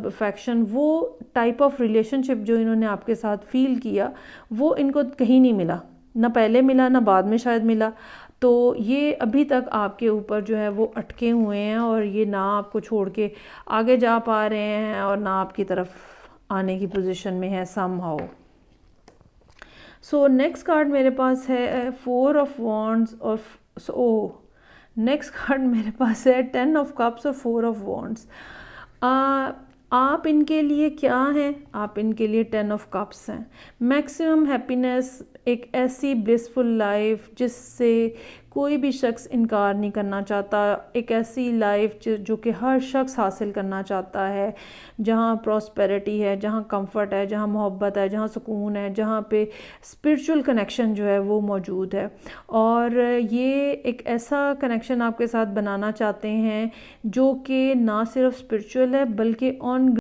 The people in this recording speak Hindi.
अफेक्शन, वो टाइप ऑफ रिलेशनशिप जो इन्होंने आपके साथ फील किया वो इनको कहीं नहीं मिला, ना पहले मिला ना बाद में शायद मिला। तो ये अभी तक आपके ऊपर जो है वो अटके हुए हैं और ये ना आपको छोड़ के आगे जा पा रहे हैं और ना आपकी तरफ आने की पोजीशन में है समहाउ। सो नेक्स्ट कार्ड मेरे पास है 4 ऑफ वॉन्ड्स और नेक्स्ट कार्ड मेरे पास है 10 ऑफ कप्स और 4 ऑफ वॉन्ड्स। आप इनके लिए क्या हैं? आप इनके लिए 10 ऑफ कप्स हैं। मैक्सिमम हैप्पीनेस, एक ऐसी ब्लिसफुल लाइफ जिससे कोई भी शख्स इनकार नहीं करना चाहता, एक ऐसी लाइफ जो कि हर शख्स हासिल करना चाहता है, जहाँ प्रॉस्पेरिटी है, जहाँ कंफर्ट है, जहाँ मोहब्बत है, जहाँ सुकून है, जहाँ पे स्पिरिचुअल कनेक्शन जो है वो मौजूद है। और ये एक ऐसा कनेक्शन आपके साथ बनाना चाहते हैं जो कि ना सिर्फ स्पिरिचुअल है बल्कि ऑन